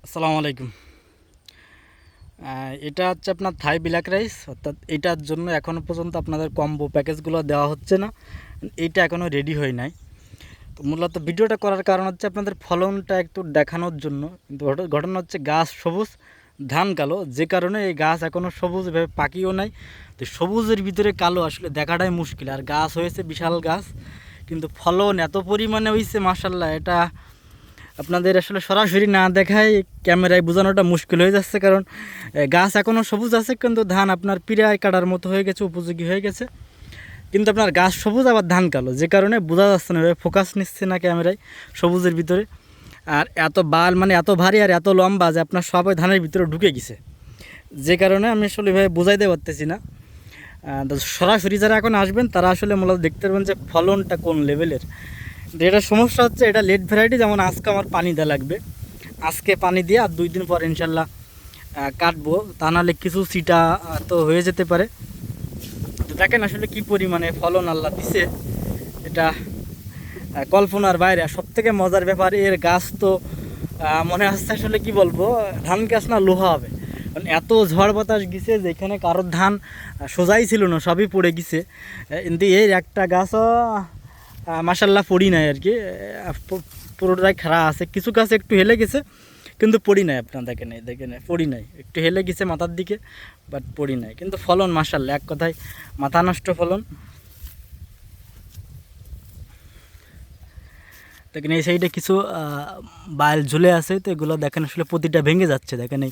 আসসালামু আলাইকুম। এটা হচ্ছে আপনার থাই ব্ল্যাক রাইস, অর্থাৎ এটার জন্য এখনও পর্যন্ত আপনাদের কম্বো প্যাকেজগুলো দেওয়া হচ্ছে না। এইটা এখনও রেডি হয় নাই। তো মূলত ভিডিওটা করার কারণ হচ্ছে আপনাদের ফলনটা একটু দেখানোর জন্য। কিন্তু ঘটনা হচ্ছে গাছ সবুজ, ধান কালো, যে কারণে এই গাছ এখনও সবুজ এভাবে পাকিও নাই। তো সবুজের ভিতরে কালো আসলে দেখাটাই মুশকিল। আর গাছ হয়েছে বিশাল গাছ, কিন্তু ফলন এত পরিমাণে হয়েছে মাশাল্লাহ, এটা আপনাদের আসলে সরাসরি না দেখায় ক্যামেরায় বোঝানোটা মুশকিল হয়ে যাচ্ছে। কারণ গাছ এখনও সবুজ আছে, কিন্তু ধান আপনার পিড়ায় কাটার মতো হয়ে গেছে, উপযোগী হয়ে গেছে। কিন্তু আপনার গাছ সবুজ আবার ধান কালো, যে কারণে বোঝা যাচ্ছে না, ফোকাস নিচ্ছে না ক্যামেরায় সবুজের ভিতরে। আর এত বাল মানে এত ভারী আর এত লম্বা যে আপনার সবাই ধানের ভিতরে ঢুকে গেছে, যে কারণে আমি আসলে এভাবে বোঝাইতে পারতেছি না। সরাসরি যারা এখন আসবেন তারা আসলে মূলত দেখতে পারবেন যে ফলনটা কোন লেভেলের। এটা সমস্যা হচ্ছে এটা লেট ভ্যারাইটি, যেমন আজকে আমার পানি দেওয়া লাগবে, আজকে পানি দিয়ে আর 2 দিন পর ইনশাল্লাহ কাটবো, তা নাহলে কিছু সিটা তো হয়ে যেতে পারে। তো দেখেন আসলে কি পরিমাণে ফলন আল্লাহ দিছে, এটা কল্পনার বাইরে। আর সবথেকে মজার ব্যাপার, এর গাছ তো মনে হচ্ছে আসলে কি বলবো, ধান গাছ না লোহা হবে। কারণ এত ঝড় বাতাস গেছে, যেখানে কারোর ধান সোজাই ছিল না, সবই পড়ে গেছে। কিন্তু এর একটা গাছও মাসাল্লাহ পড়ি নাই আর কি, পুরোটাই খাড়া আছে। কিছু গাছ একটু হেলে গেছে, কিন্তু পড়ি নাই। আপনার দেখেন পড়ি নাই, একটু হেলে গেছে মাথার দিকে, বাট পড়ি নাই। কিন্তু ফলন মাসাল্লাহ, এক কথায় মাথা নষ্ট ফলন। দেখেন এই সাইডে কিছু বাইল ঝুলে আছে, তো এগুলো দেখেন আসলে প্রতিটা ভেঙে যাচ্ছে। দেখেন এই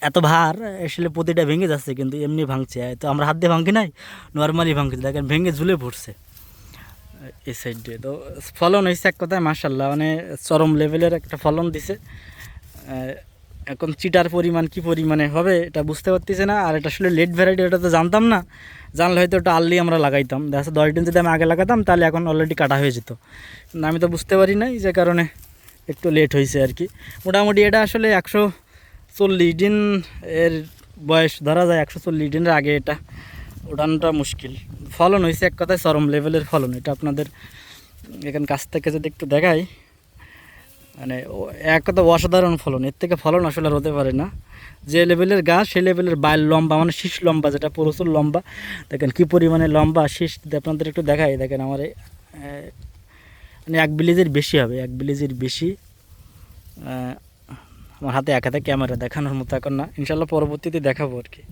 এত ভার, আসলে প্রতিটা ভেঙে যাচ্ছে, কিন্তু এমনি ভাঙছে। তো আমরা হাত দিয়ে ভাঙি নাই, নর্মালি ভাঙছি। দেখেন ভেঙে ঝুলে পড়ছে এই সাইড দিয়ে। তো ফলন হয়েছে এক কথায় মাশাল্লাহ, মানে চরম লেভেলের একটা ফলন দিছে। এখন চিটার পরিমাণ কি পরিমাণে হবে এটা বুঝতে পারতেছে না। আর এটা আসলে লেট ভ্যারাইটি, এটা তো জানতাম না। জানলে হয়তো ওটা আর্লি আমরা লাগাইতাম, দেখা যাচ্ছে 10 দিন যদি আমি আগে লাগাতাম তাহলে এখন অলরেডি কাটা হয়ে যেত। কিন্তু আমি তো বুঝতে পারি নাই, যে কারণে একটু লেট হয়েছে আর কি। মোটামুটি এটা আসলে 140 দিন এর বয়স ধরা যায়, 140 দিনের আগে এটা ওঠানোটা মুশকিল। ফলন হয়েছে এক কথায় চরম লেভেলের ফলন। এটা আপনাদের এখান কাছ থেকে যদি একটু দেখাই, মানে এক কথা অসাধারণ ফলন। এর থেকে ফলন আসলে আর হতে পারে না। যে লেভেলের গাছ সেই লেভেলের বাইল লম্বা, মানে শীষ লম্বা, যেটা প্রচুর লম্বা। দেখেন কি পরিমাণে লম্বা শীষ, আপনাদের একটু দেখাই। দেখেন আমার মানে 1 বিলিজের বেশি হবে, 1 বিলিজের বেশি। আমার হাতে এক হাতে ক্যামেরা দেখানোর মতো এখন না, ইনশাল্লাহ পরবর্তীতে দেখাবো আর কি।